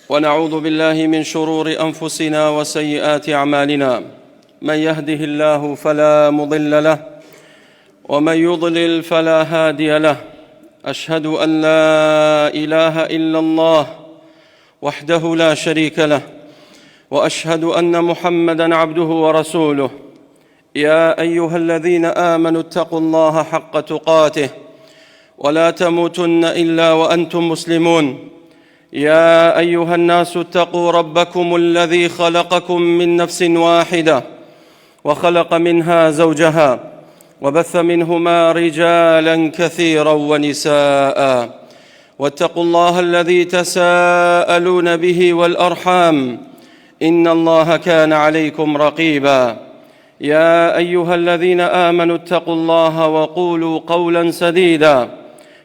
ونعوذ بالله من شرور أنفسنا وسيئات أعمالنا، من يهده الله فلا مضل له ومن يضلل فلا هادي له. أشهد أن لا إله إلا الله وحده لا شريك له، وأشهد أن محمدًا عبده ورسوله. يا أيها الذين آمنوا اتقوا الله حق تقاته ولا تموتن إلا وأنتم مسلمون. يا أيها الناس اتقوا ربكم الذي خلقكم من نفس واحدة وخلق منها زوجها وبث منهما رجالاً كثيراً ونساءً، واتقوا الله الذي تساءلون به والأرحام، إن الله كان عليكم رقيباً. يا أيها الذين آمنوا اتقوا الله وقولوا قولاً سديداً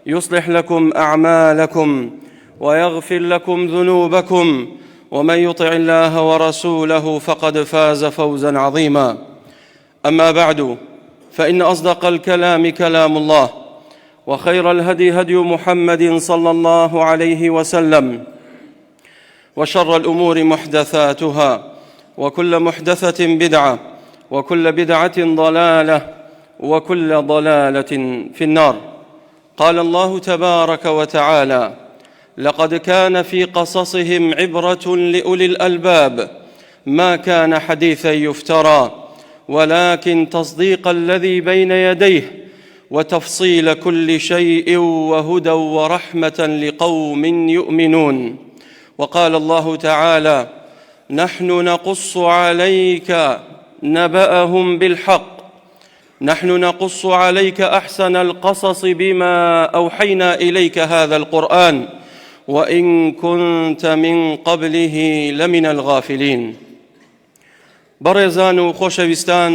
يصلح لكم أعمالكم ويغفر لكم ذنوبكم، ومن يطع الله ورسوله فقد فاز فوزاً عظيماً. أما بعد، فإن أصدق الكلام كلام الله، وخير الهدي هدي محمد صلى الله عليه وسلم، وشر الأمور محدثاتها، وكل محدثة بدعة، وكل بدعة ضلالة، وكل ضلالة في النار. قال الله تبارك وتعالى: لقد كان في قصصهم عبرة لأولي الألباب ما كان حديثاً يفترى، ولكن تصديق الذي بين يديه وتفصيل كل شيء وهدى ورحمة لقوم يؤمنون. وقال الله تعالى: نحن نقص عليك نبأهم بالحق، نحن نقص عليك أحسن القصص بما أوحينا إليك هذا القرآن وإن كنت من قبله لمن الغافلين. بەڕێزان و خۆشەویستان،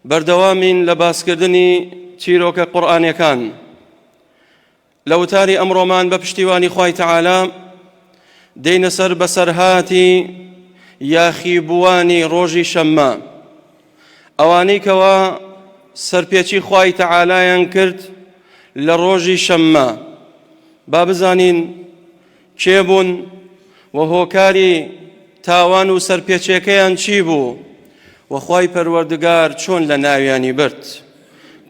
بەردەوامین لە باسکردنی چیرۆکە قورئانیەکان. لە وتاری ئەمڕۆمان بە پشتیوانی خوای تەعالا دێینە سەر بەسەرهاتی یاخیبووانی ڕۆژی شەممە، ئەوانەی کەوا سەرپێچی خوای تەعالایان کرد لە ڕۆژی شەممە. با بزانین کێ بوون و هۆکاری تاوان و سەرپێچیەکەیان چی بوو و خوای پەروەردگار چۆن لە ناویانی برد.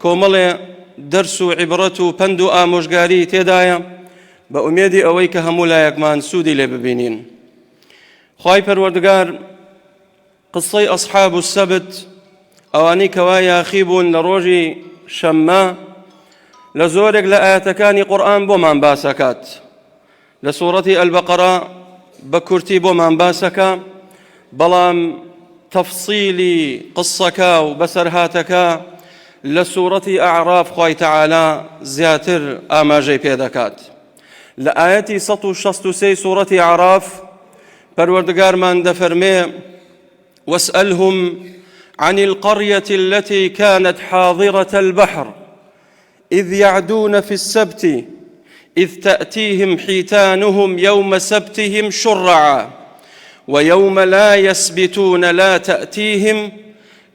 کۆمەڵێ دەرس و عیبرەت و پند و ئامۆژگاری تێدایە، بە ئومێدی ئەوەی کە هەموو لایەکمان سوودی لێ ببینین. خوای پەروەردگار قسەی ئەصحاب السەبت، ئەوانەی کەوا یاخی بوون لە ڕۆژی شەممە، لە زۆرێک لە ئاەتەکانی قورئان بۆمان باسەکات. لە سوورەتی ئەلبەقەرە بە کورتی بۆمان باسەکە، بەڵام تەفسیلی قسەکە و بەسەرهاتەکە لە سوورەتی ئەعراف خوای تەعالا زیاتر ئاماژەی پێ دەکات. لە ئاەتی 163 سوورەتی ئەعراف پەروەردگارمان دەفەرمێ: واسألهم عن القرية التي كانت حاضرة البحر إذ يعدون في السبت إذ تأتيهم حيتانهم يوم سبتهم شرعا ويوم لا يسبتون لا تأتيهم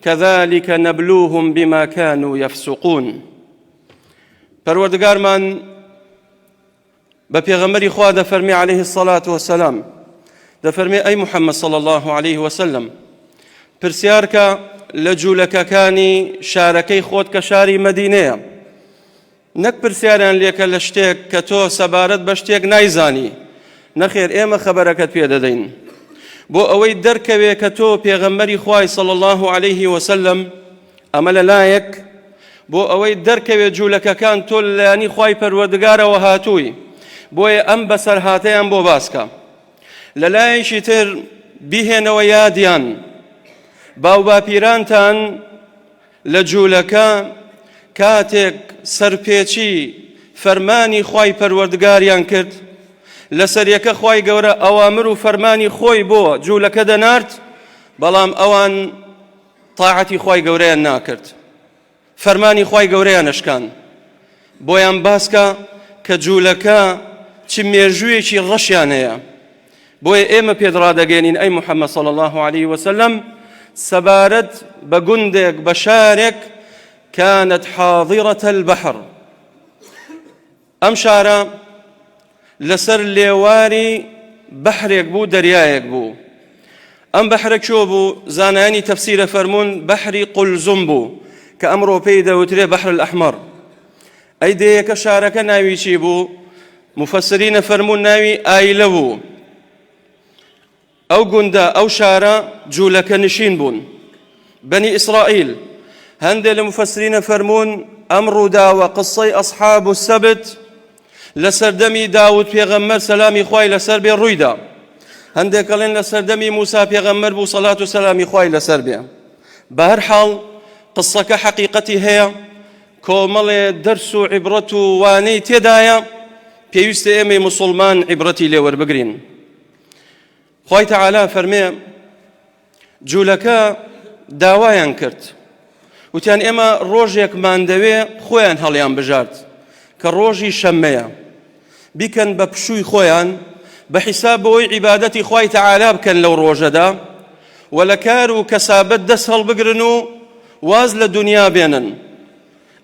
كذلك نبلوهم بما كانوا يفسقون. پەروەردگارمان بە پێغەمبەری خوا دەفەرمێ عليه الصلاة والسلام، دەفەرمێ: ئەی محەممەد صلى الله عليه وسلم، پرسیارکە لە جوولەکەکانی شارەکەی خۆت کە شاری مەدینەیە، نەک پرسیاریان لێکە لە شتێک کە تۆ سەبارەت بە شتێک نایزانی. نەخێر، ئێمە خەبەرەکەت پێ دەدەین بۆ ئەوەی دەرکەوێ کە تۆ پێغەمبەری خوای صلی الله عليه وسلم. ئەمە لەلایەک بۆ ئەوەی دەرکەوێ جوولەکەکان تۆ لەلایەنی خوای پەروەردگارەوە هاتووی، بۆیە ئەم بەسەرهاتەیان بۆ باسکە. لەلایەکی تر بیهێنەوە یادیان باو باپیرانتان لە جوولەکە کاتێک سەرپێچی فەرمانی خوای پەروەردگاریان کرد، لەسەر یەکە خوای گەورە ئەوامر و فەرمانی خۆی بۆ جوولەکە دەنارد، بەڵام ئەوان تاعەتی خوای گەورەیان ناکرد، فەرمانی خوای گەورەیان نەشکان. بۆیان باسکە کە جوولەکە چ مێژوویەکی ڕەشیان هەیە. بۆیە ئێمە پێدڕادەگەێنین ئەی محەممەد صلی الله عليه وسلم سەبارەت بە گوندێک بە شارێک كانت حاضرة البحر. ئەم شارە لەسەر لێواری بەحرێک بوو دەریایەک بوو. ئەم بەحرە کۆ بوو؟ زانایانی تەفسیرە فەرموون بەحری قولزوم بوو کە ئەمڕۆ پێی دەوترێ بەحر الأحمر. ئەی دەیەکە شارەکە ناوی چی بوو؟ مفەسرینە فەرموون ناوی ئایلە بوو. ئەو گوندە ئەو شارە جوولەکە نشین بوون بەنی ئیسرائیل. هەندێک لە مفەسرینە فەرموون ئەم ڕووداوە قسەی ئەصحاب السەبت لە سەردەمی داود پێغەمبەر سەلامی خوای لەسەر بێ ڕوویدا. هەندێک ئەڵێن لە سەردەمی موسا پێغەمبەر بوو سەڵات و سەلامی خوای لەسەر بێ. بە هەر حاڵ قسەکە حەقیقەتی هەیە، کۆمەڵێ دەرس و عیبرەت و وانەی تێدایە، پێویستە ئێمەی موسڵمان عیبرەتی لێوەربگرین. خوای تەعالا فەرمێ جوولەکە داوایان کرد، وتیان ئێمە ڕۆژێکمان دەوێ خۆیان هەڵیان بژارد کە ڕۆژی شەممەیە، بیکەن بە پشووی خۆیان بە حیساب بەوەی عیبادەتی خوای تەعالا بکەن لەو ڕۆژەدا و لە کار و کەسابەت دەست هەڵبگرن و واز لە دنیا بێنن.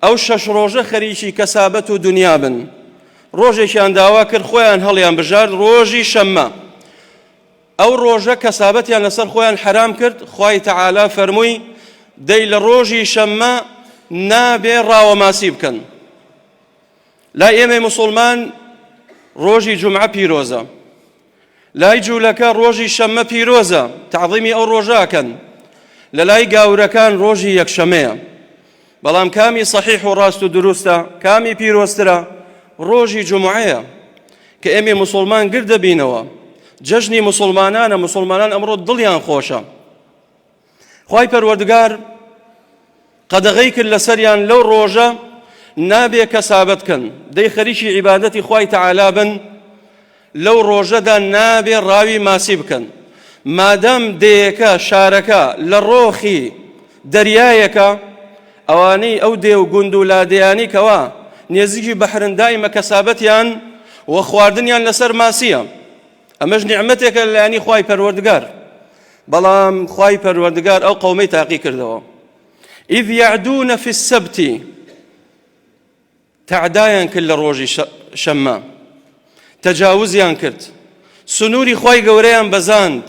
ئەو شەش ڕۆژە خەریکی کەسابەت و دنیا بن. ڕۆژێکیان داوا کرد خۆیان هەڵیان بژارد ڕۆژی شەممە. ئەو ڕۆژە کەسابەتیان لەسەر خۆیان حرام کرد. خوای تەعالا فەرمووی دەی لە ڕۆژی شەممە نابێ ڕاوەماسی بکەن. لای ئێمەی موسڵمان ڕۆژی جومعە پیرۆزە، لای جوولەکە ڕۆژی شەممە پیرۆزە، تعظیمی ئەو ڕۆژاکەن. لە لای گاورەکان ڕۆژی یەکشەمەیە. بەڵام کامی صحیح و ڕاست و دروستە، کامی پیرۆزترە؟ ڕۆژی جومعەیە کە ئێمە موسڵمان گرد دەبینەوە. جەژنی موسڵمانانە، موسڵمانان ئەمڕۆ دڵیان خۆشە. خوای پەروەردگار قەدەغەی کرد لەسەریان لەو ڕۆژە نابێ کەسابەت بکەن، دەی خەریکی عیبادەتی خوای تەعالا بن، لەو ڕۆژەدا نابێ ڕاوی ماسی بکەن. مادام دەیەکە شارەکە لە ڕۆخی دەریایەکە، ئەوانەی ئەو دێ و گوند و لادەیانی کەوا نێزیکی بەحرن دائیمە کەسابەتیان و خواردنیان لەسەر ماسیە. ئەمەش نیعمەتێکە لەلایەنی خوای پەروەردگار. بەڵام خوای پەروەردگار ئەو قەومەی تاقی کردەوە. ئیذ یعدون فی السەبت، تەعدایان کرد لە ڕۆژی شەممە، تەجاوزیان کرد، سنووری خوای گەورەیان بەزاند،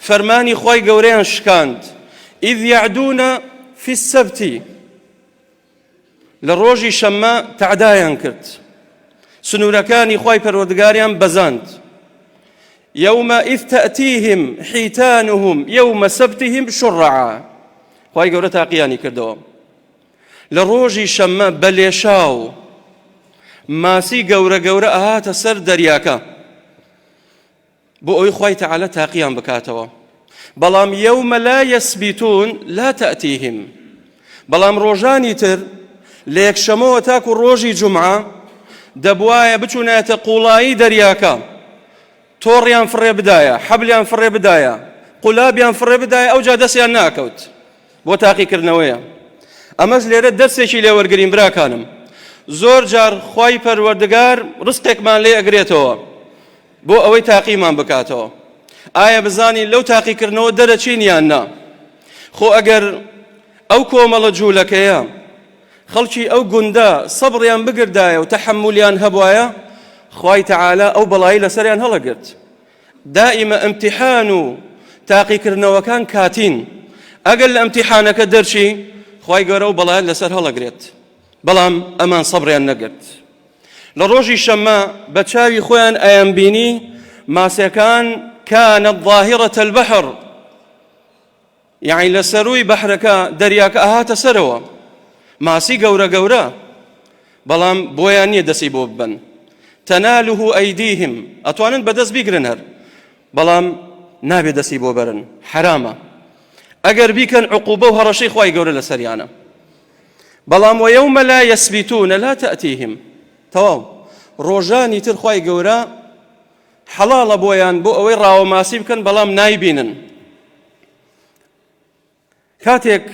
فەرمانی خوای گەورەیان شکاند. ئیذ یعدون فی السەبت، لە ڕۆژی شەممە تەعدایان کرد، سنوورەکانی خوای پەروەردگاریان بەزاند. يومئذ تأتيهم حيتانهم يوم سبتهم شرعا. خوای گەورە تاقیانی کردەوە لە ڕۆژی شەممە بەلێشاو ماسی گەورە گەورە ئەهاتە سەر دەریاکە بۆ ئەوەی خوای تەعالا تاقییان بکاتەوە. بەڵام يوم لا يسبتون لا تأتيهم، بەڵام ڕۆژانی تر لە یەکشەمەوە تاکو ڕۆژی جومعە دەبوایە بچوونەتە قوڵایی دەریاکە، تۆڕیان فڕێ بدایە، حەبلیان فڕێ بدایە، قولابیان فڕێ بدایە، ئەوجا دەستیان ناکەوت بۆ تاقیکردنەوەیە. ئەمەش لێرە دەرسێکی لێوەرگرین براکانم. زۆر جار خوای پەروەردگار ڕزقێکمان لێ ئەگرێتەوە بۆ ئەوەی تاقیمان بکاتەوە. ئایا بزانی لەو تاقیکردنەوە دەرەچین یان نا؟ خۆ ئەگەر ئەو کۆمەڵە جوولەکەیە خەڵکی ئەو گوندە سەبڕیان بگردایە و تەحەمولیان هەبوایە، خوای تەعالا ئەو بەڵایی لەسەریان هەڵەگرت. دائیمە ئیمتیحان و تاقیکردنەوەکان کاتین. ئەگەر لە ئیمتیحانەکە دەرچی خوای گەورە و بەڵایان لەسەر هەڵەگرێت، بەڵام ئەمان سەبڕیان نەگرت. لە ڕۆژی شەممە بە چاوی خۆیان ئەیان بینی ماسیەکان کانت ظاهرة البحر، یعنی لە سەرووی بەحرەکە دەریاکە ئەهاتە سەرەوە ماسی گەورە گەورە، بەڵام بۆیان نییە دەستی بۆ ببەن. تەنالوه ئەیدیهم، ئەتوانن بەدەست بیگرن هەر، بەڵام نابێ دەستی بۆ بەرن، حرامە. ئەگەر بیکەن عقوبە و هەڕەشەی خوای گەورە لەسەریانە. بەڵام وەیەومە لا یەسبیتونە لا تەئتیهم، تەواو ڕۆژانی تر خوای گەورە حەڵاڵە بۆیان بۆ ئەوەی ڕاوەماسی بکەن، بەڵام نایبینن. کاتێک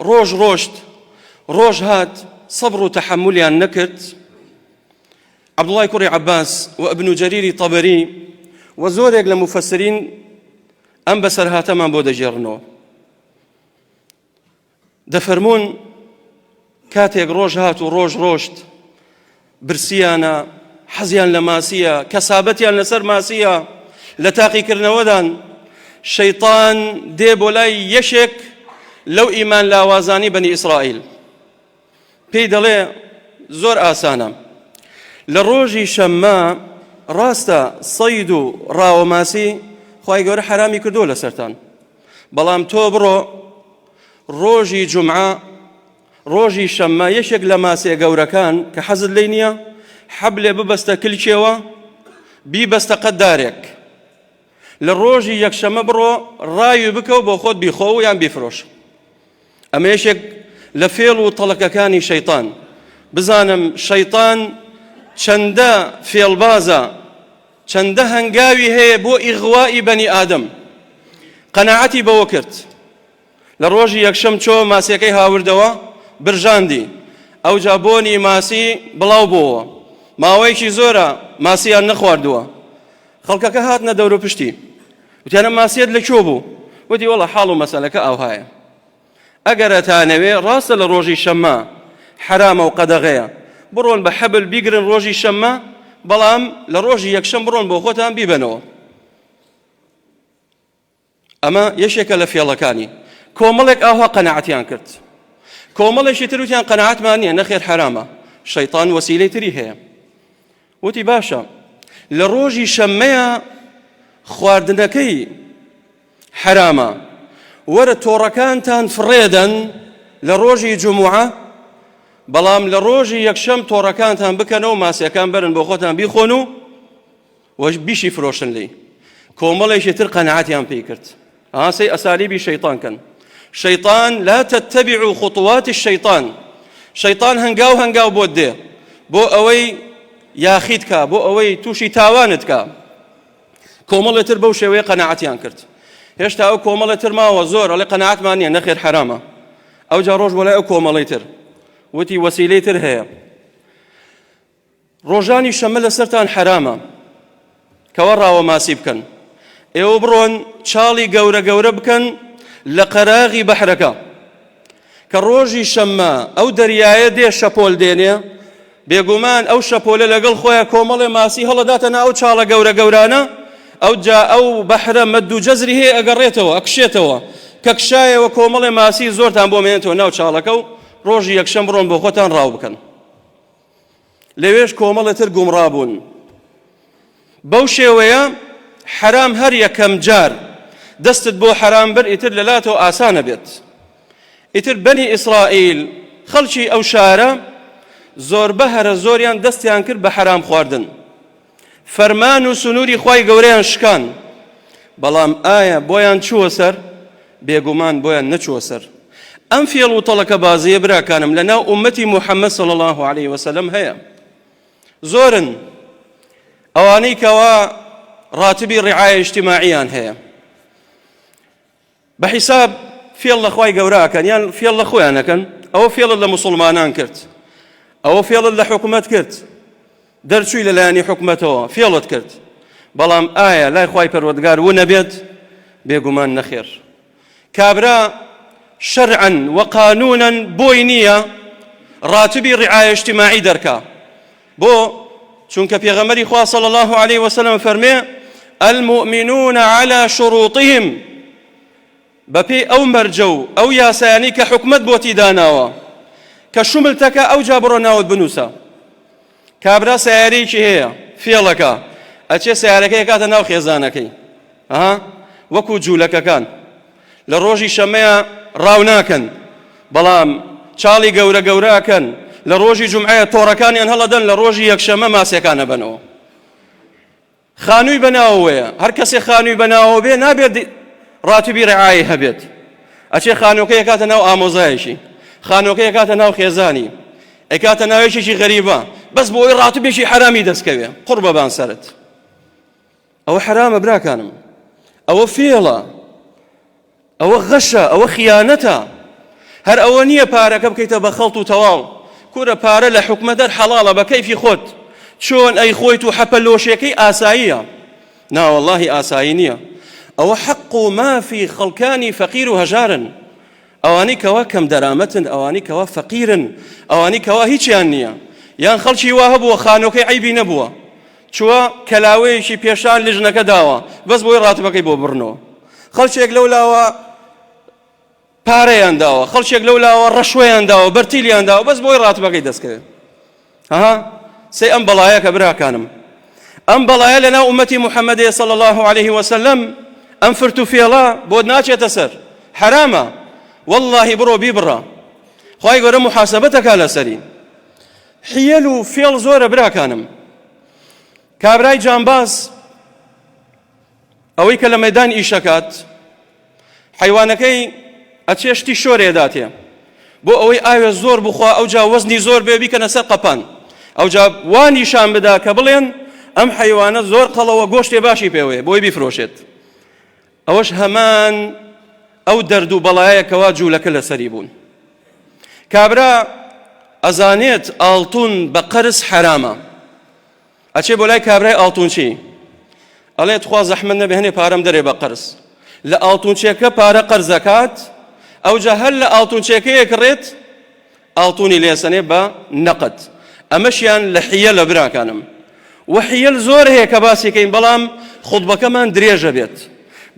ڕۆژ ڕۆشت، ڕۆژ هات، سەبر و تەحەمولیان نەکرد. عەبدوڵڵای کوڕی عەباس و ئیبن جەریری طەبەری و زۆرێک لە مفەسرین ئەم بەسەرهاتەمان بۆ دەژێڕنەوە. دەفەرموون کاتێک ڕۆژ هات و ڕۆژ ڕۆشت، برسیانە، حەزیان لە ماسیە، کەسابەتیان لەسەر ماسیە، لە تاقیکردنەوەدان شەیطان دێ بۆ لای یەشێک لەو ئیمان لاوازانی بەنی ئیسرائیل پێی دەڵێ زۆر ئاسانە لە ڕۆژی شەممە ڕاستە سەید و ڕاوەماسی خوای گەورە حرامی کردووە لەسەرتان بەڵام تۆ بڕۆ ڕۆژی جومعە ڕۆژی شەممە یەکێک لە ماسێ گەورەکان کە حەزت لێی نییە حەبلێ ببەستە کلچێوە بیبەستە قەددارێک لە ڕۆژی یەکشەمە بڕۆ ڕاوی بکە و بۆ خۆت بیخۆ و یان بیفرۆش ئەمە یەکێک لە فێڵ و تەڵەکەکانی شەیطان بزانم شەیطان چەندە فێڵبازە چەندە هەنگاوی هەیە بۆ ئیغوای بەنی ئادەم قەناعەتی بەوە کرد لە ڕۆژی یەکشەم چۆ ماسیەکەی هاوردەوە برژاندی ئەوجا بۆنی ماسی بڵاو بۆوە ماوەیەکی زۆرە ماسییان نەخواردووە خەڵکەکە هاتنە دەورە پشتی وتیانە ماسیەت لەکوێ بوو وتی وەڵا حاڵ و مەسەلەکە ئەوهایە ئەگەرەتانەوێ ڕاستە لە ڕۆژی شەممە حرامە و قەدەغەیە بڕۆن بە حەبل بیگرن ڕۆژی شەممە بەڵام لە ڕۆژی یەکشەم بڕۆن بۆ خۆتان بیبەنەوە ئەمە یەشێکە لە فێڵەکانی کۆمەڵێک ئاوا قەناعەتیان کرد کۆمەڵێکی تر وتیان قەناعەتمان نییە نەخێر حرامە شەیطان وەسیلەی تری هەیە وتی باشە لە ڕۆژی شەممەیە خواردنەکەی حرامە وەرە تۆڕەکانتان فڕێدەن لە ڕۆژی جومعە بەڵام لە ڕۆژی یەکشەم تۆڕەکانتان بکەنەوە ماسیەکان بەرن بۆ خۆتان بیخۆن و بیشی فرۆشن لی کۆمەڵێکی تر قەناعەتیان پێی کرد ئاسەی ئەسالیبی شەیطان کەن شەیطان لا تتبعوا خطوات الشەیطان شەیطان هەنگاو هەنگاو بۆت دێ بۆ ئەوەی یاخیت کە بۆ ئەوەی تووشی تاوانت کە کۆمەڵێ تر بەو شێوەیە قەناعەتیان کرد هێشتا ئەو کۆمەڵێ تر ماوە زۆر ئەڵێ قەناعەتمان نییە نەخێر حرامە ئەوجا ڕۆژ بۆ لای ئەو کۆمەڵەی تر وتی وەسیلەی تر هەیە ڕۆژانی شەممە لەسەرتان حرامە کەوە ڕاوەماسی بکەن ئێوە بڕۆن چاڵی گەورە گەورە بکەن لە قەراغی بەحرەکە کە ڕۆژی شەممە ئەو دەریایە دێ شەپۆل دێنێ بێگومان ئەو شەپۆلە لەگەڵ خۆیان کۆمەڵێ ماسی هەڵەداتەنە ئەو چاڵە گەورە گەورانە ئەو جا ئەو بەحرە مەد و جەزری هەیە ئەگەڕێتەوە ئەکشێتەوە کە کشایەوە کۆمەڵێ ماسی زۆرتان بۆ مێنێتەوە ناو چاڵەکە و ڕۆژی یەکشەم بڕۆن بۆ خۆتان ڕاو بکەن لەوێش کۆمەڵێ تر گومڕابوون بەو شێوەیە حرام هەر یەکەم جار دەستت بۆ حرام بەر ئیتر لەلاتەوە ئاسانە بێت ئیتر بەنی ئیسرائیل خەڵکی ئەو شارە زۆر بەهرە زۆریان دەستیان کرد بە حرام خواردن فەرمان و سنووری خوای گەورەیان شکان بەڵام ئایا بۆیان چووە سەر بێگومان بۆیان نەچووە سەر ئەم فێڵ و تەڵەکە بازیە براکانم لەناو ئومەتی موحەممەد صلی الله عليه وسلم هەیە زۆرن ئەوانەی کەوا ڕاتبی ڕعایە اجتماعیان هەیە بەحیساب فێڵ لە خوای گەورەکەن یان فێڵ لە خۆیانەکەن ئەوە فێڵت لە موسڵمانان کرد ئەوە فێڵت لە حکومەت کرد دەرچووی لەلایەنی حکومەتەوە فێڵت کرد بەڵام ئایا لای خوای پەروەردگار ون نەبێت بێگومان نەخێر کابرا شەرعاً وقانوناً بۆی نییە ڕاتبی ڕعایە اجتماعی دەرکا بۆ چونکە پێغەمبەری خوا صلی الله عليه وسلم فەرمێ المؤمنون على شروطهم بەپێی ئەو مەرجە و ئەو یاسایانی کە حکومەت بۆتی داناوە کە شوملتەکە ئەو جا بڕۆ ناوت بنووسە کابرا سیارەیەکی هەیە فێڵەکە ئەچێ سیارەکەی کاتە ناو خێزانەکەی وەکو جوولەکەکان لە ڕۆژی شەمەیە ڕاو ناکەن بەڵام چاڵی گەورە گەورەکەن لە ڕۆژی جومعەیە تۆڕەکانیان هەڵەدەن لە ڕۆژی یەکشەمە ماسیەکانە بنەوە خانووی بەناوەیە هەر کەسێ خانووی بەناوە بێ نابێت ڕاتبی ڕعایە هەبێت ئەچێ خانووکەی کاتە ناو ئامۆزایەکی خانووکەی کاتە ناو خێزانی ئەکاتە ناوێکێکی غەریبە بەس بۆ ئەوی ڕاتبێکی حرامی دەستکەوێ قڕ بەبان سەرت ئەوە حرامە براکانم ئەوە فێڵە ئەوە غەشە ئەوە خیانەتە هەر ئەوە نییە پارەکە بکەیتە بە خەڵت و تەواو کورە پارە لە حکومەتەر حەڵاڵە بە کەیفی خۆت چۆن ئەی خۆیت و حەپەلۆشیەکەی ئاساییە نا وەڵڵاهی ئاسایی نییە ئەوە حەق و مافی خەڵکانی فەقیر و هەژارن ئەوانەی کەوا کەم دەرامەتن ئەوانەی کەوا فەقیرن ئەوانەی کەوا هیچیان نییە یان خەڵکی وا هەبووە خانۆکەی عیبی نەبووە چووە کەلاوەیەکی پێشان لژنەکە داوە بەس بۆی ڕاتبەکەی بۆ بڕنەوە. خەڵکێک لەولاوە پارەیان داوە، خەڵکێک لەولاوە ڕەشوەیان داوە، بەرتیلیان داوە بەس بۆی ڕاتبەکەی دەستکەوێت. سێ ئەم بەڵایە کە براکانم، ئەم بەڵایە لەناو ئومەتی محەممەدێ صلی الله عليه وسلم ئەم فرت و فێڵە بۆ ناچێتە سەر، حرامە، واللهی بڕۆ بیبڕە، خوای گەورە محاسەبەتەکا لەسەری. حیەل و فێڵ زۆرە براکانم. کابرای جانباز ئەوەی کە لە مەیدان ئیشەکات حیوانەکەی ئەچێشتی شۆرێداتێ بۆ ئەوەی ئاوێ زۆر بخوا ئەوجا وەزنی زۆر بێ بیکەنە سەر قەپان، ئەوجا وانیشان بدا کە بڵێن ئەم حیوانە زۆر قەڵەوە گۆشتێ باشی پێوەیە بۆی بیفرۆشێت. ئەوەش هەمان ئەو دەرد و بەڵایەکەوە جوولەکە لەسەری بوون. کابرا ئەزانێت ئاڵتون بە قەرز حرامە، ئەچێ بۆ لای کابرای ئاڵتونچی ئەڵێت خوا زەحمەت نەبێ هەنێ پارەم دەرێ بە قەرز، لە ئاڵتونچێکە پارە قەرزەکات، ئەوجا هەر لە ئاڵتونچێکەیە کڕێت ئاڵتونی لێسەنێ بە نەقەت. ئەمەشیان لە حیەل لە براکانم. و حیەل زۆر هەیە کە باسیکەین، بەڵام خوتبەکەمان درێژە بێت.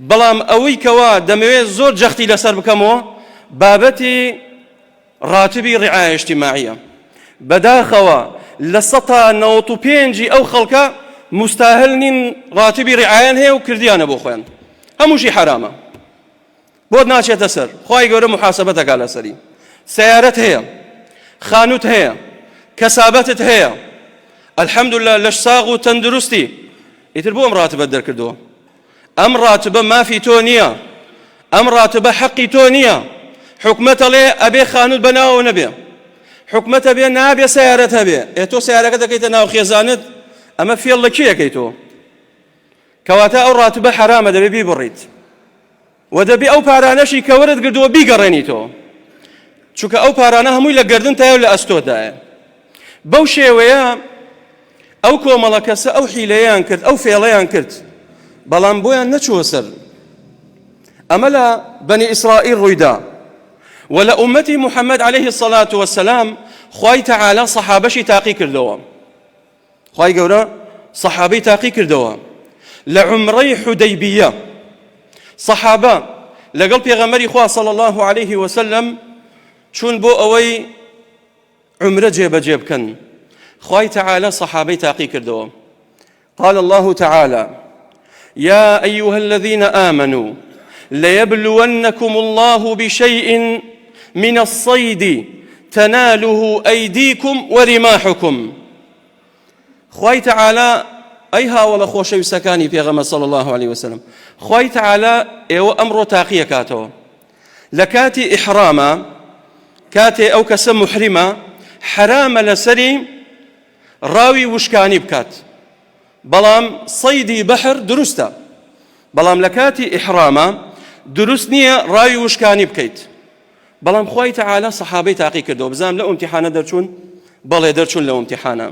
بەڵام ئەوەی کەوا دەمەوێت زۆر جەختی لەسەر بکەمەوە بابەتی ڕاتبی ڕعایە اجتیماعیە. بەداخەوە لە 195 ئەو خەڵکە مستاهل نین ڕاتبی ڕعایەن هەیە و کردیانە بۆ خۆیان، هەمووشی حرامە، بۆ ناچێتە سەر، خوای گەورە محاسەبەتەکا لەسەری. سیارەت هەیە، خانوت هەیە، کەسابەتت هەیە، الحەمدولله لەش ساغ و تەندروستی، ئیتر بۆ ئەم ڕاتبەت دەرکردووە. ئەم ڕاتبە مافی تۆ نییە، ئەم ڕاتبە حەقی تۆ نییە. حکومەتە لێ ئەبێ خانوت بەناوە نەبێ، حکومەتە بێ نابێ سیارەت هەبێ، تۆ سیارەکە دەکەیتە ناو خێزانت، ئەمە فێڵ لە کێیەکەی تۆ؟ کەواتە ئەو ڕاتبە حرامە، دەبێ بیبڕیت و دەبێ ئەو پارانەشی کە وەرت گردووە بیگەڕێنی تۆ، چونکە ئەو پارانە هەمووی لە گردن تایە و لە ئەستۆدایە. بەو شێوەیە ئەو کۆمەڵە کەسە ئەو حیلەیان کرد، ئەو فێڵەیان کرد، بەڵام بۆیان نەچووە سەر. ئەمە لە بەنی ئیسرائیل ڕوویدا و لە ئومەتی محەممەد عليه الصلاة والسلام خوای تەعالی سەحابەشی تاقی کردەوە، خوای گەورە سەحابەی تاقی کردەوە. لە عومرەی حودەیبیە سەحابە لەگەڵ پێغەمبەری خوا صلی الله عليه وسلم چون بۆ ئەوەی عمرە جێبەجێ بکەن، خوای تەعالی سەحابەی تاقی کردەوە. قال الله تعالى يا أيها الذين آمنوا ليبلونكم الله بشيء من الصيد تناله أيديكم ورماحكم. خوای تەعالی ئەی هاوڵە خۆشەویستەکانی پێغەمبەر صلی الله عليه وسلم، خوای تەعالی ئێوە ئەمڕۆ تاقیەکاتەوە لە کاتی ئیحرامە، کاتێ ئەو کەسە محریمە حرامە لەسەری ڕاوی وشکانی بکات، بەڵام سەیدی بەحر دروستە، بەڵام لە کاتی ئیحرامە دروست نییە ڕاوی وشکانی بکەیت. بەڵام خوای تەعالی سەحابەی تاقی کردەوە. بزانم لە ئیمتیحانە دەرچوون؟ بەڵێ دەرچوون لە ئیمتیحانە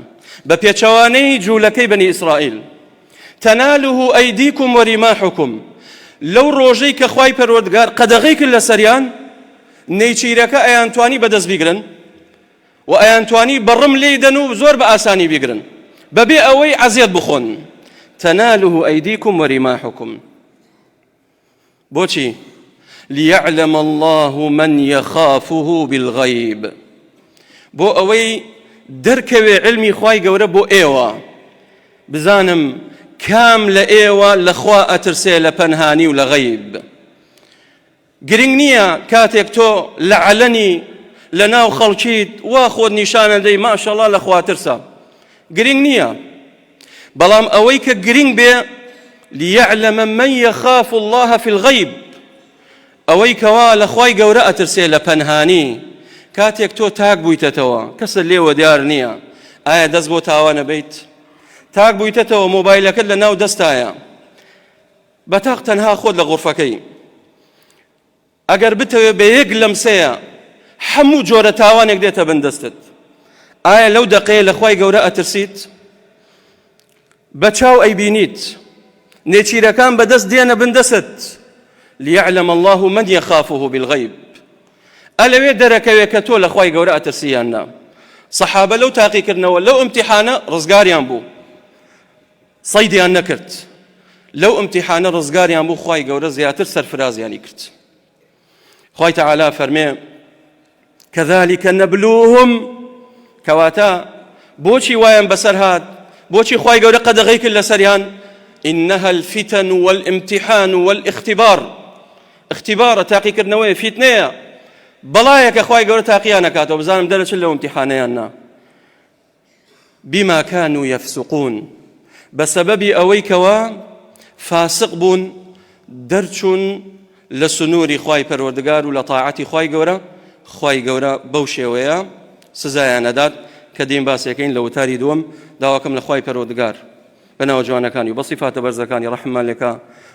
بە پێچەوانەی جوولەکەی بەنی ئیسرائیل. تەنالوه ئەیدیکم وەریماحکم، لەو ڕۆژەی کە خوای پەروەردگار قەدەغەی کرد لە سەریان، نەیچیرەکە ئەیانتوانی بەدەست بیگرن و ئەیانتوانی بەڕم لێدەن و زۆر بە ئاسانی بیگرن بەبێ ئەوەی عەزیەت بخۆن. تەنالوه ئەیدیکم وەریماحکم. بۆچی؟ ليعلم الله من يخافه بالغيب، بۆ ئەوەی دەرکەوێ علمی خوای گەورە بۆ ئێوە، بزانم کام لە ئێوە لەخوا ئەترسێ لە پەنهانی و لە غەیب. گرنگ نییە کاتێک تۆ لە عەلەنی لە ناو خەڵکیت وا خۆت نیشانە دەی ماشەڵڵا لەخوا ترسە، گرنگ نییە. بەڵام ئەوەی کە گرنگ بێ ليعلم من يخاف الله في الغيب، ئەوەی کەوا لە خوای گەورە ئەترسێ لە پەنهانی. کاتێک تۆ تاک بوویتەتەوە کەسە لێوە دیار نییە، ئایا دەست بۆ تاوانە بیت؟ تاک بوویتەتەوە مۆبایلەکەت لە ناو دەستایە، بەتاق تەنها خۆت لە غورفەکەی، ئەگەر بتەوێ بە یەک لەمسەیە هەموو جۆرە تاوانێک دێتە بن دەستت، ئایا لەو دەقەیە لە خوای گەورە ئەترسیت؟ بە چاو ئەیبینیت، نێچیرەکان بەدەست دێنە بن دەست. ليعلم الله من يخافه بالغيب، ئەلەوێ دەرەکەوێ کە تۆ لە خوای گەورە ئەترسییاننا. سەحابە لەو تاقیکردنەوە لەو ئیمتیحانە ڕزگاریان بوو، سەیدیان نەکرد لەو ئیمتیحانە ڕزگاریان بوو خوای گەورە زیاتر سەرفرازیانی کرد. خوای تەعالا فەرمێ كذلك نبلوهم كواتا بوشي وايم بسر هاد بوشي خواي قولي قد غيك لسريان إنها الفتن والامتحان والاختبار اختبار تاقي كرنوية فتنية بلايك خواي قولي تاقيانا كاتو بزانم دلش اللو امتحانيانا بما كانوا يفسقون بسبب أويكوا فاسق بون درچون لسنور خواي پروردگار ولطاعتي خواي قولي خواي گەورە بەو شێوەیە سزایان نەدات کە دین باسیەکەین لە وتاری دووەم داواکەم لە خوای پەروەردگار بەناو جوانەکانی و بە سیفاتە بەرزەکانی ڕەحمان لێکا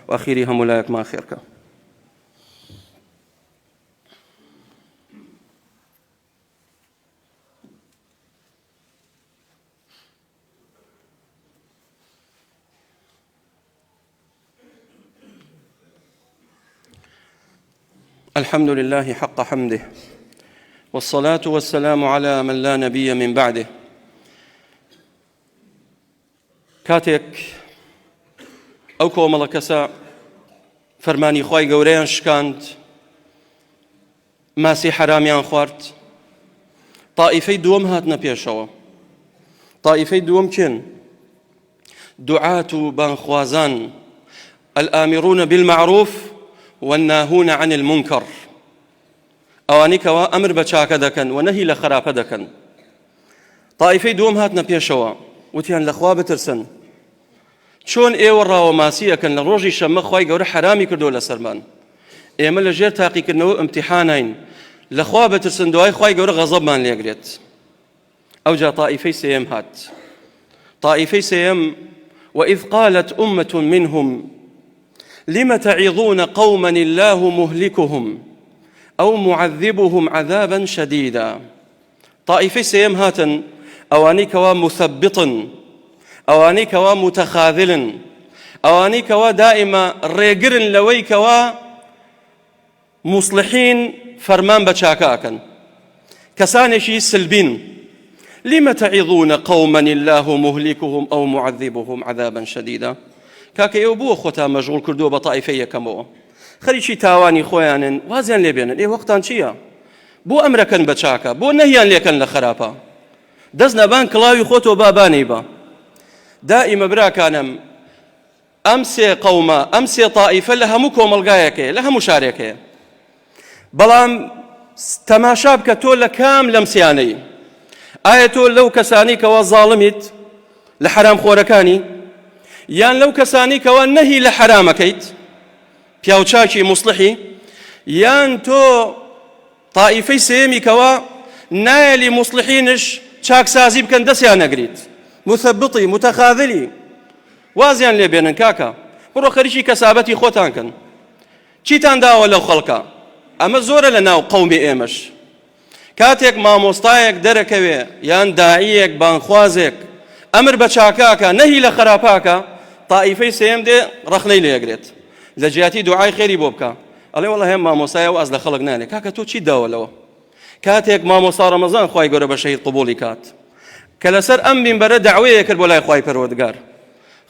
و ئەخیری هەموو لایەکمان خێرکە. الحمد لله حق حمده والصلاة والسلام على من لا نبي من بعده. كاتك أو كومل كسا فرماني خواي قوريان شكاند ماسي حراميان خوارت طائفي دوم هاتنا بيشوا طائفي دوم كن دعاة بانخوازان الآمرون بالمعروف والناهون عن المنكر ئەوانەی کەوا ئەمر بە چاکە دەکەن و نەهی لە خراپە دەکەن. طائفەی دووەم هاتنە پێشەوە وتیان لەخوا بترسن چۆن ئێوە ڕاوەماسی ئەکەن لە ڕۆژی شەممە خوای گەورە حرامی کردو لەسەرمان ئێمە لە ژێر تاقیکردنەوە ئیمتیحانین لەخوا بترسن دوای خوای گەورە غەزەبمان لێگرێت. ئەوجا طائفەی سێیەم هات طائفەی سێیەم وإذ قالت أمة منهم لم تعظون قوما الله مهلكهم أو معذبهم عذابا شديدا. طائفة سيم هاتن أواني كوا مثبطا أواني كوا متخاذلا أواني كوا دائما ريقرن لوي كوا مصلحين فرمان بشاكاكا كسانشي سلبين. لم تعظون قوما الله مهلكهم أو معذبهم عذابا شديدا. كاكا يوبو خوتا مشغول كردو بطائفية كمو خەریکی تاوانی خۆیانن وازیان لێبێنن ئێ وەختان چییە؟ بۆ ئەمرەکەن بە چاکە بۆ نەهیان لێکەن لە خراپە دەست نەبان کڵاوی خۆتۆ بابانەی بە. دائیمە براکانم ئەم سێ قەومە ئەم سێ طائیفە لە هەموو کۆمەلگایەکەیە لە هەموو شارێکەیە بەڵام تەماشا بکە تۆ لە کام لەم سیانەی ئایا تۆ لەو کەسانی کەوا زاڵمیت لە حرام خۆرەکانی یان لەو کەسانی کەوا نەهی لە حرامەکەیت پیاوچاکی مصلحی یان تۆ طائفەی سێمی کەوا نایەلی مصلحینش چاکسازی بکەن دەستیان نەگریت مثبطی متەخاذلی وازیان لێبێنن کاکە بڕۆ خەریکی کەسابەتی خۆتان کەن چیتان داوە لەو خەڵکە ئەمە زۆرە لە ناو قەومی ئێمەش کاتێک مامۆستایەک دەرەکەوێ یان داعیەک بانخوازێک ئەمر بە چاکاکە نەهی لە خراپاکە طائفەی سێم دێ ڕەخنەی لێگرێت لە جیاتی دوعای خێری بۆ بکە ئەڵێ وەڵا هێم مامۆستایە و ئەز لە خەڵک نانێ کاکە تۆ چی داوە لەوە کاتێک مامۆستا ڕەمەزان خوای گەورە بە شەهید قبوڵی کات کە لەسەر ئەم مینبەرە داوایە کرد بۆ لای خوای پەروەردگار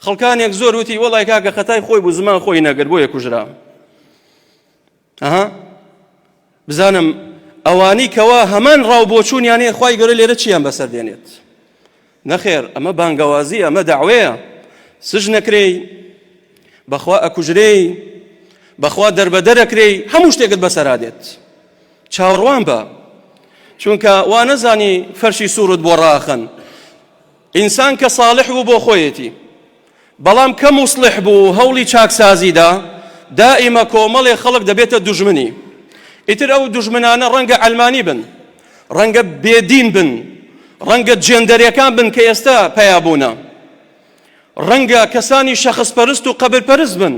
خەڵکانێک زۆر وتی وەڵای کاکە خەتای خۆی بوو زمان خۆی نەگرت بۆیە کوژرا بزانم ئەوانی کەوا هەمان ڕاو بۆچوونیانەیە خوای گەورە لێرە چیان بەسەر دێنێت نەخێر ئەمە بانگەوازی ئەمە داوایە سژ نەکرێی بەخوا ئەکوژرێی بەخوا دەربەدەرەکرێی هەموو شتێکت بەسەرادێت چاوەڕوان بە چونکە وا نەزانی فەرشی سوورت بۆ ڕاخەن ئینسان کە ساڵح بوو بۆ خۆیەتی بەڵام کە موسڵح بوو هەوڵی چاکسازیدا دائیمە کۆمەڵێ خەڵک دەبێتە دوژمنی ئیتر ئەو دوژمنانە ڕەنگە ئەلمانی بن ڕەنگە بێدین بن ڕەنگە جێندەرەکان بن کە ئێستا پەیابوونە ڕەنگە کەسانی شەخصپەرست و قەبرپەرست بن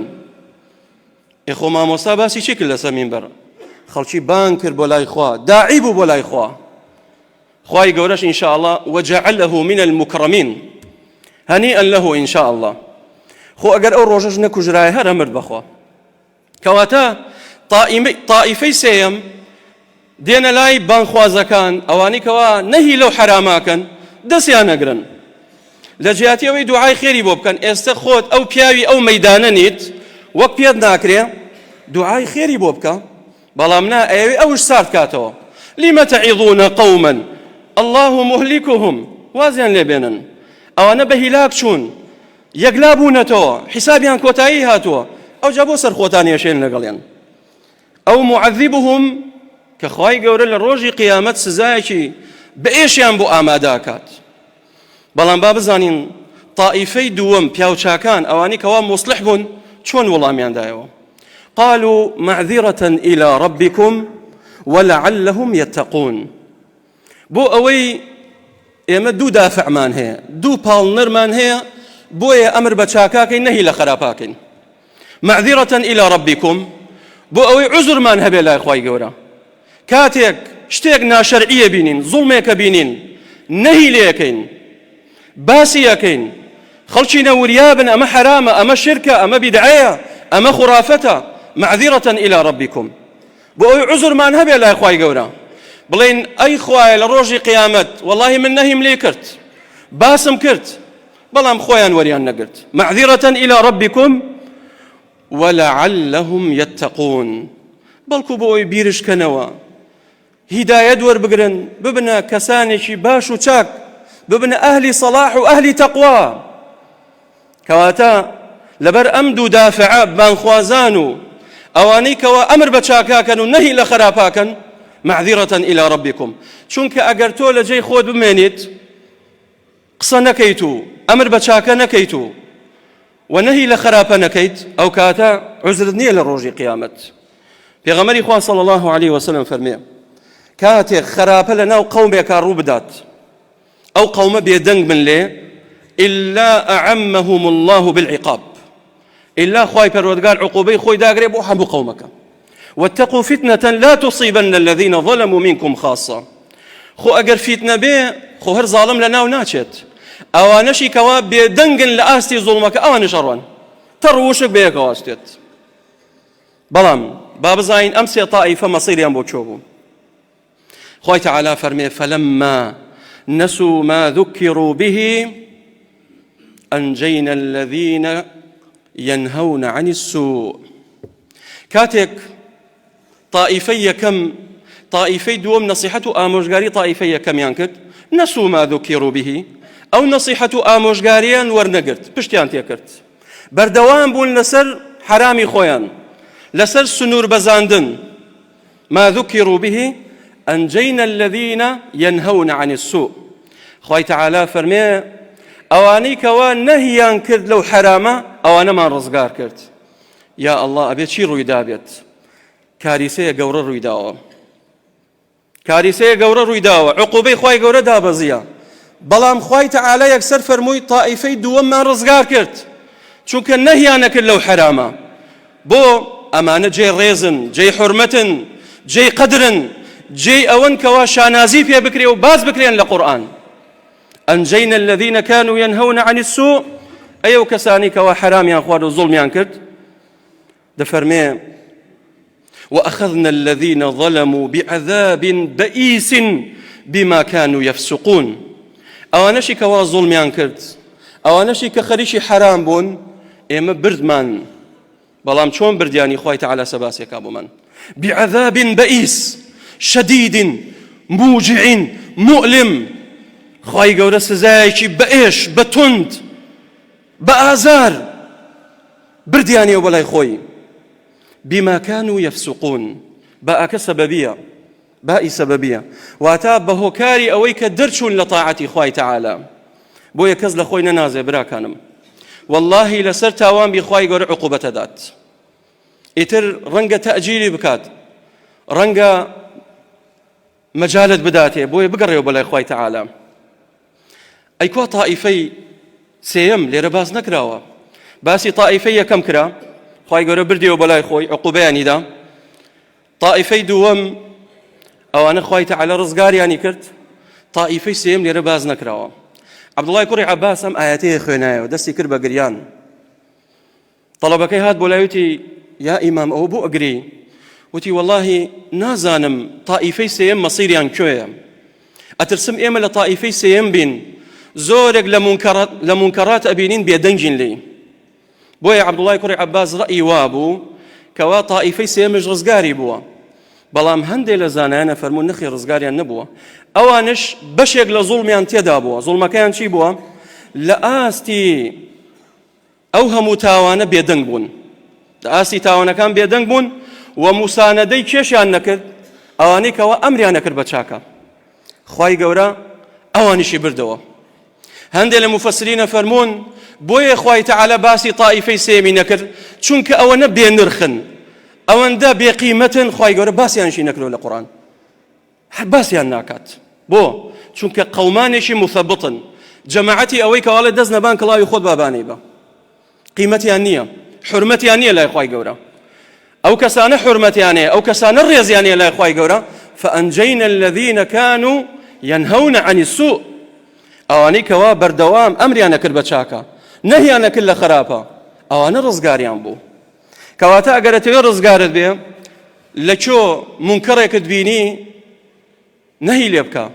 ئێخۆ مامۆستا باسی چی کرد لەسەر مینبەر خەڵکی بان کرد بۆ لای خوا داعی بوو بۆ لای خوا خوای گەورەش ئینشاء الله وجعله من المكرمين هەنیئا له ئینشاء الله خۆ ئەگەر ئەو ڕۆژەش نەکوژرایە هەر ئەمرد بەخوا کەواتە طائفەی سێیەم دێنە لای بانخوازەکان ئەوانی کەوا نەهی لەو حراماکەن دەستیان نەگرن لە جیاتی ئەوەی دوعای خێری بۆ بکەن. ئێستا خۆت ئەو پیاوی ئەو مەیدانە نیت وەک پێت ناکرێ دوعای خێری بۆ بکە، بەڵام نا ئەوێ ئەوش سارد کاتەوە. لم تعظون قوما الله مهلكهم، وازیان لێبێنن ئەوانە بە هیلاک چوون، یەکلا بوونەتەوە، حیسابیان کۆتایی هاتووە، ئەو جا بۆ سەر خۆتان ێشێن لەگەڵیان. ئەو معذبهم کە خوای گەورە لە ڕۆژی قیامەت سزایەکی بە ئێشیان بۆ ئاماداکات. بەڵام با بزانین طائفەی دووەم پیاوچاکان ئەوانی کەوا مصلح بوون چۆن وەڵامیاندایەوە. قالوا معذرة إلى ربكم ولعلهم يتقون. بۆ ئەوەی ئێمە دوو دافعمان هەیە، دوو پاڵنەرمان هەیە بۆیە ئەمر بە چاکاکەین نەهی لە خراپاکەین. معذرة إلى ربكم بۆ ئەوەی عذرمان هەبێ لای خوای گەورە. کاتێک شتێک ناشەرعیە بینین، زوڵمێکە بینین، نەهی لێەکەین، باسی یەکەین، خەڵکی نەوریابن ئەمە حرامە، ئەمە شرکە، ئەمە بیدعەیە، ئەمە خورافەتە. معذرة إلى ربكم بۆ ئەوەی عذرمان هەبێ لای خوای گەورە، بڵێن ئەی خوایە لە ڕۆژی قیامەت والله من نەهیم لێ کرد، باسم کرد، بەڵام خۆیان وەریان نەگرت. معذرة إلى ربكم ولعلهم يتقون. بەڵکو بۆ ئەوەی بیرشکەنەوە، هیدایەت وەربگرن، ببنە کەسانێکی باش و چاک، ببنە ئەهلی صلاح و ئەهلی تەقوا. کەواتە لەبەر ئەم دوو دافعە بانخوازان و ئەوانەی کەوا ئەمر بە چاکاکەن و نەهی لە خراپاکەن، معذرة إلى ربكم. چونکە ئەگەر تۆ لە جێی خۆت بمێنیت قسە نەکەیت و ئەمر بە چاکە نەکەیت و نەهی لە خراپە نەکەیت، ئەو کاتە عوزرت نییە لە ڕۆژی قیامەت. پێغەمبەری خوا صلی الله عليه وسلم فەرمێ کاتێک خراپە لە ناو قەومێکا ڕوو بدات، ئەو قەومە بێدەنگ من لێ إلا أعمهم الله بالعقاب، إلا خوای پەروەردگار عقوبەی خۆی داگرێ بۆ هەموو قەومەکە. واتقوا فتنة لا تصيبن الذين ظلموا منكم خاصة. خۆ ئەگەر فیتنە بێ خۆ هەر زاڵم لە ناو ناچێت، ئەوانەشی کەوا بێدەنگن لە ئاستی زوڵمەکە ئەوانش ئەڕوان تەڕوشک بەیەکەوە ئاستێت. بەڵام با بزانین ئەم سێ تائیفە مەسیریان بۆ چۆ بوو. خوای تەعالی فەرمێ فلما نسوا ما ذكروا به أنجينا الذين ينهون عن السوء. كاتك طائفي كم طائفي دوم نصيحة آموشغاري طائفي كم ينكت نسوا ما ذكروا به أو نصيحة آموشغاريان ورنقرت بشتيان تيكرت بردوان بول لسر حرامي خويان لسر سنور بزاندن. ما ذكروا به أنجينا الذين ينهون عن السوء. خوي تعالى فرمي ئەوانەی کەوا نەهیان کرد لەو حرامە ئەوانەمان ڕزگار کرد. یا ئەڵڵا ئەبێت چی ڕوویدا بێت؟ کاریسەیە گەورە ڕوویداوە، کاریسەیە گەورە ڕوویداوە، عقوبەی خوای گەورە دابەزیە. بەڵام خوای تەعالی یەکسەر فەرمووی تائیفەی دووەممان ڕزگار کرد چونکە نەهیان نەکرد لەو حرامە. بۆ ئەمانە جێی ڕێزن، جێی حورمەتن، جێی قەدرن، جێی ئەوەن کەوا شانازی پێ بکرێ و باز بکرێن لە قورئان. أنجينا الذين كانوا ينهون عن السوء أيو كساني كوا حرام ينخواد الظلم ينكرت دفرمي وأخذنا الذين ظلموا بعذاب بئيس بما كانوا يفسقون. أو نشي كوا ظلم ينكرت أو نشي كخريشي حرام بون إما بردمان بلام شون بردياني خوي تعالى سباسي كابو من بعذاب بئيس شديد موجع مؤلم. خوای گەورە سزایەکی بەئێش بەتوند بە ئازار بردیانەوە بەلای خۆی. بما كانوا يفسقون باءکە سەبەبیە، بائی سەبەبیە، واتە بە هۆکاری ئەوەی کە دەرچوون لە تاعەتی خوای تەعالی. بۆیە کەس لە خۆی نەنازێ براکانم، واللهی لەسەر تاوان بی خوای گەورە عقوبەتە دات. ئیتر ڕەنگە تەئجیلی بکات، ڕەنگە مەجالت بداتێ بۆیە بگەڕێەوە بەلای خوای تەعالی. ئەیکوا تائیفەی سێیەم لێرە باز نەکراوە، باسی تائیفەی یەکەم کرا، خوای گەورە بردیەوە بەلای خۆی عقوبەیانیدا. تائیفەی دووەم ئەوانە خوای تەعالی ڕزگاریانی کرد. تائیفەی سێیەم لێرە باز نەکراوە. عەبدوڵڵای کوڕی عەباس ئەم ئایەتەیە خوێنایەوە، دەستی کرد بە گریان. تەڵەبەکەی هات بۆ لای وتی یا ئیمام ئەوە بۆ ئەگری؟ وتی واللهی نازانم تائیفەی سێیەم مەسیریان کوێیە، ئەترسم ئێمە لە تائیفەی سێیەم بین زۆرێک لە منکەرات ئەبینین بێدەنگین لێی. بۆیە عەبدوڵای کوڕی عەباس ڕەئی وا بوو کەوا تائیفەی سێمش ڕزگاری بووە، بەڵام هەندێک لە زانایانە فەرموون نەخێ ڕزگاریان نەبووە، ئەوانش بەشێک لە زوڵمیان تێدا بووە. زوڵمەکەیان چی بووە؟ لە ئاستی ئەو هەموو تاوانە بێدەنگ بوون، لە ئاستی تاوانەکان بێدەنگ بوون و موسانەدەی کێشیان نەکرد ئەوانەی کەوا ئەمریان نەکرد بە چاکە، خوای گەورە ئەوانیشی بردەوە. هەندێک لە مفەسرینە فەرموون بۆیە خوای تەعالە باسی تائیفەی سێمی نەکرد چونکە ئەوەنە بێنرخن، ئەوەندە بێقیمەتن، خوای گەورە باسییانشی نەکردەوە لە قورئان، باسییان ناکات. بۆ؟ چونکە قەومانێکی مثەبتن، جەماعەتی ئەوەی کەواڵێ دەست نەبان کڵاوی خۆت بابانەی بە، قیمەتیان نییە، حورمەتیان نییە لای خوای گەورە. ئەو کەسانە حورمەتیان هەیە، ئەو کەسانە ڕێزیان هەیە لای خوای گەورە. فأنجينا الذين كانوا ينهون عن السوء، ئەوانەی کەوا بەردەوام ئەمریان نەکرد بە چاکە، نەهیان نەکرد لە خراپە، ئەوانە ڕزگاریان بوو. کەواتە ئەگەرەتەوێ ڕزگارت بێ لە چۆ منکەڕێکت بینی نەهی لێ بکە،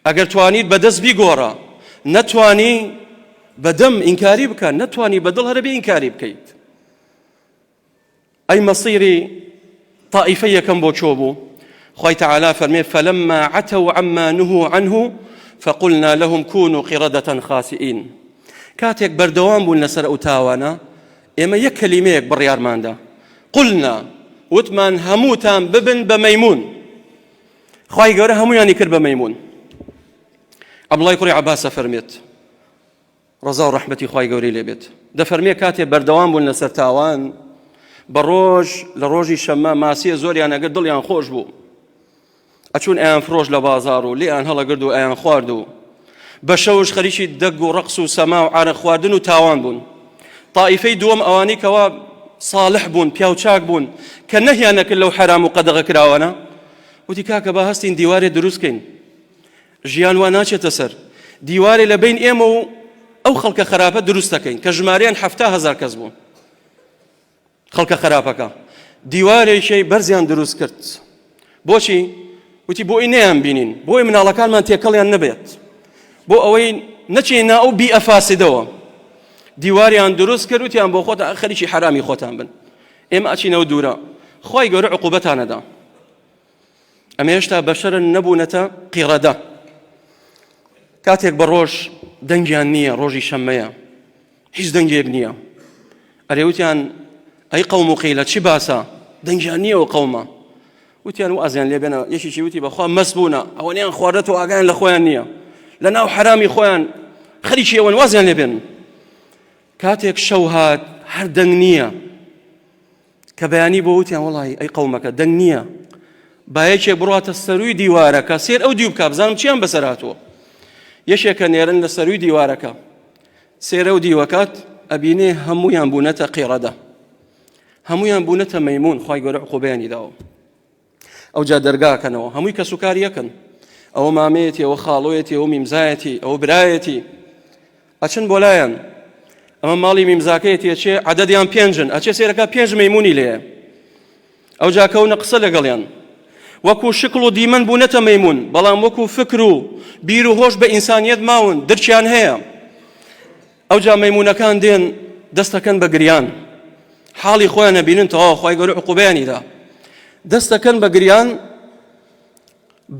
ئەگەر توانیت بەدەست بیگۆڕە، نەتوانی بەدەم ئینکاری بکە، نەتوانی بەدڵ هەرە بێ ئینکاری بکەیت. ئەی مەسیری طائفە یەکەم بۆ چۆ بوو؟ خوای تەعالە فەرمێ فەلەمما عەتەوا عەمما نهوا عنه فقلنا لهم كونوا قردة خاسئين. کاتێک بەردەوام بوون لەسەر ئەو تاوانە، ئێمە یەک کەلیمەیەک بڕیارماندا، قلنا، وتمان هەمووتان ببن بە مەیمون. خوای گەورە هەموویانی کرد بە مەیمون. عەبدوڵای کوڕی عەباسە فەرمێت ڕەزا و ڕەحمەتی خوای گەورەی لێ بێت، دەفەرمێ کاتێک بەردەوام بوون لەسەر تاوان، بە ڕۆژ لە ڕۆژی شەممە ماسیە زۆریان ئەگەر دڵیان خۆش بوو ئەچوون ئەیان فرۆش لە بازاڕ و لێیان هەڵەگرد و ئەیان خوارد و بە شەوش خەریکی دەگ و ڕەقس و سەما و عارە خواردن و تاوان بوون. طائیفەی دووەم ئەوانەی کەوا صالح بوون، پیاو چاک بوون کە نەهیان نەکرد لەو حەرام و قەدەغە کراوانە، وتی کاکە با هەستین دیوارێ دروستکەین، ژیان وا ناچێتە سەر، دیوارێ لە بین ئێمە و ئەو خەڵکە خراپە دروست دەکەین کە ژمارەیان 7,000 کەس بوون. خەڵکە خراپەکە دیوارێکی بەرزیان دروست کرد. بۆچی؟ وتی بۆ ئەی نەیان بینین، بۆی مناڵەکانمان تێکەڵیان نەبێت، بۆ ئەوەی نەچێنە ئەو بیئە فاسدەوە. دیواریان دروست کرد، وتیان بۆ خۆتان خەریکی حرامی خۆتان بن، ئێمە ئەچینەوە دوورە، خوای گەورە عقوبەتانەدا. ئەمە هێشتا بەشەرن نەبوونەتە قیڕەدە. کاتێک بە ڕۆژ دەنگیان نییە، ڕۆژی شەممەیە، هیچ دەنگێک نییە، ئەرێ وتیان ئەی قەوم و قیلە چی باسە؟ دەنگیان نییە و قەومە. وتیان وازیان لێ بێنە، یەکێکی وتی بەخوا مەست بوونە، ئەوەنیان خواردەتەوە ئاگایان لە خۆیان نییە، لە ناو حرامی خۆیان خەریکی ئەوەن، وازیان لێ بێن. کاتێک شەو هات هەر دەنگ نییە، کە بەیانی بۆ وتیان وەڵی ئەی قەومەکە دەنگ نییە، با یەکێک بڕاتە سەرووی دیوارەکە سێر ئەو دیو بکە بزانم چیان بەسەر هاتووە. یەشێکە نێرن لە سەرووی دیوارەکە، سێرە و دیوەکات ئەبینێ هەموویان بوونەتە قیڕەدە، هەموویان بوونەتە مەیمون، خوای گەورە عقوبەیانی داوە. ئەو جا دەرگاکەنەوە، هەمووی کەس و کار یەکن، ئەوە مامەیەتی، ئەوە خاڵۆیەتی، ئەوە میمزایەتی، ئەوە برایەتی، ئەچن بۆ لایەن. ئەمە ماڵی میمزاکەیەتی، ئەچێ عەدەدیان 5، ئەچێ سێرەکە 5 مەیمونی لێیە. ئەو جا کەونە قسە لەگەڵیان، وەکو شکڵ و دیمەن بوونەتە مەیمون، بەڵام وەکو فکر و بیر و هۆش بە ئینسانیەت ماون، درچیان هەیە. ئەو جا مەیمونەکان دێن دەستەکەن بە گریان، حاڵی خۆیان ئەبینن تەواو خوای گەورە عقوبەیانی دا، دەستەکەن بە گریان،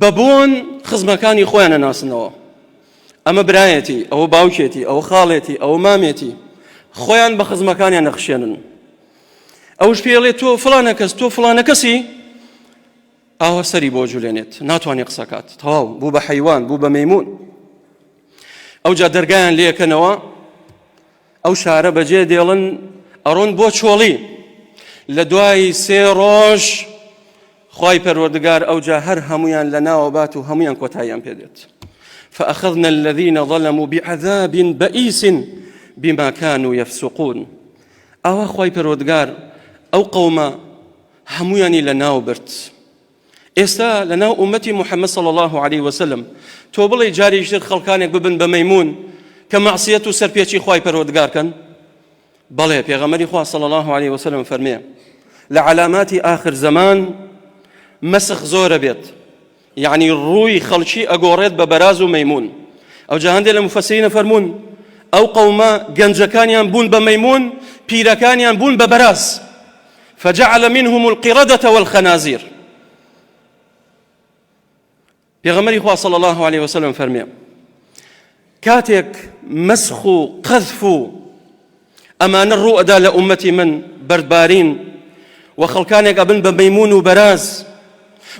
بەبوون خزمەکانی خۆیان ئەناسنەوە، ئەمە برایەتی، ئەوە باوکێتی، ئەوە خاڵێتی، ئەوە مامێتی، خۆیان بە خزمەکانیان نەخشێنن. ئەوش پێڵێت تۆ فڵانە کەس، تۆ فڵانە کەسی، ئاوا سەری بۆ جوولێنێت، ناتوانێت قسەکات، تەواو بوو بە حەیوان، بوو بە مەیمون. ئەو جا دەرگایان لێکەنەوە، ئەو شارە بەجێ دێڵن ئەڕۆن بۆ چۆڵی. لە دوای 3 ڕۆژ خوای پەروەردگار ئەو جا هەر هەمویان لە ناوە بات و هەمویان کۆتاییان پێدێت. فأخذنا الذين ظلموا بعذاب بئيس بما كانوا يفسقون. ئەوە خوای پەروەردگار ئەو قەومە هەمویانی لە ناو برد. ئێستا لە ناو ئومەتی محەممەد صلی الله عليه وسلم تۆ بڵێ جارێکتر خەڵکانێک ببن بە مەیمون کە مەعسیەت و سەرپێچی خوای پەروەردگارکەن؟ بەڵێ، پێغەمبەری خوا صلی الله عليه وسلم فەرمێ لە علاماتی آخر زەمان مەسخ زۆرە بێت، یعنی ڕووی خەڵکی ئەگۆڕێت بە بەراز و مەیمون. أو جهندل المفسرين فرمون أو قوما جنجكانيان بون بميمون بيركانيان بون ببراز فجعل منهم القردة والخنازير. پێغەمبەری خوا صلى الله عليه وسلم فرمي كاتێک مسخ و قەذف و ئەمانە ڕوئەدا لە ئومەتی من بەردبارین و خەڵکانێک ئەبن بە مەیمون و بەراز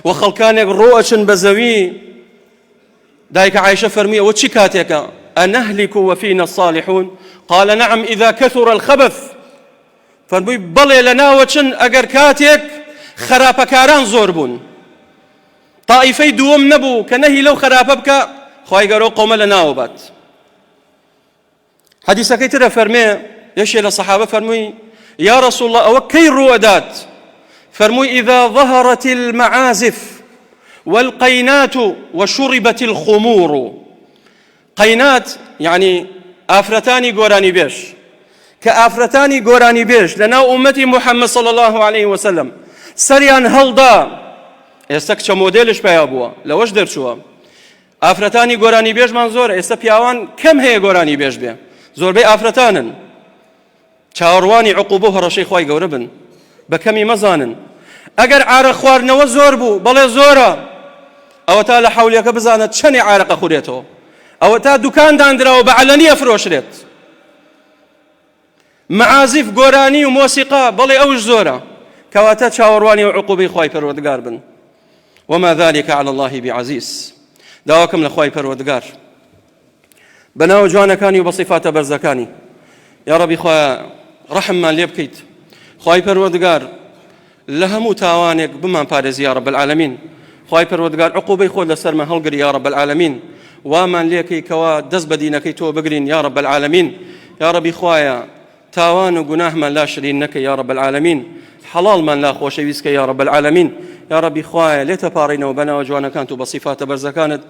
و خەڵکانێک ڕۆئەچن بە زەوی. دایکە عایشە فەرمی ئەوە چی کاتێکە؟ ئەنەهلیک وفینا الصالحون قال نعم إذا كثر الخبث. فەرمووی بەڵێ لەناوەچن ئەگەر کاتێک خراپەکاران زۆر بوون. طائفەی دووەم نەبوو کە نەهی لەو خراپە بکە، خوای گەورە قەومە لەناوە بات. حەدیسەکەی ترە فەرمێ یەکێ لە سەحابە فەرمووی یا رسول الله ئەوە کەی ڕوئەدات؟ فەرمووی إذا ظهرت المعازف والقينات وشربت الخمور. قينات يعني آفرتاني قوراني بيش، كآفرتاني قوراني بيش لنا أمتي محمد صلى الله عليه وسلم سريان هلدا ئێستا مۆدێلش پیا بووە لەوەش دەرچووە. ئافرەتانی گۆرانی بێژمان زۆر، ئێستا پیاوان کەم هەیە گۆرانی بێژ بێ، زۆربەی ئافرەتانن. چاوەڕوانی عقوبە و هەڕەشەی خوای گەورە بن، بە کەمی مەزانن. ئەگەر عارە خواردنەوە زۆر بوو بەڵێ زۆرە، ئەوە تا لە حەولێکە بزانێت چەندێ عارەقە خورێتەوە، ئەوە تا دوکان دانراوە بە عەلەنی ئەفرۆشرێت. مەعازیف گۆرانی و مۆسیقا بەڵێ ئەوش زۆرە، کەواتە چاوەڕوانی و عقوبەی خوای پەروەردگار بن. وما ذلك على الله بعزيز. داواكم لخواي پروردگار بناو جوانكاني وبصفات برزكاني يا ربي خوا رحم ما لي بكيت خواي پروردگار لهمو تاوانك بمان بارز يا رب العالمين. خواي پروردگار عقوبي خود لسر ما هلقر يا رب العالمين، ومان ليكي كوا دز بدينكي تو بقرين يا رب العالمين. يا ربي خوايا تاوان وقناه من لا شرينك يا رب العالمين، حلال من لا خوشويسك يا رب العالمين. يا ربي خوايا ليت بارينا وبنا وجوانا كانت بصفات برزة كانت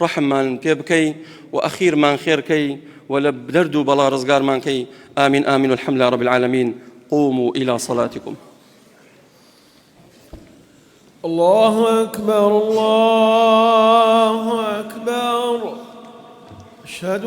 رحم من بيبكي وأخير من خير كي ولا بدردو بلا رزقار من كي. آمين آمين والحمد لله رب العالمين. قوموا إلى صلاتكم. الله أكبر الله أكبر. أشهد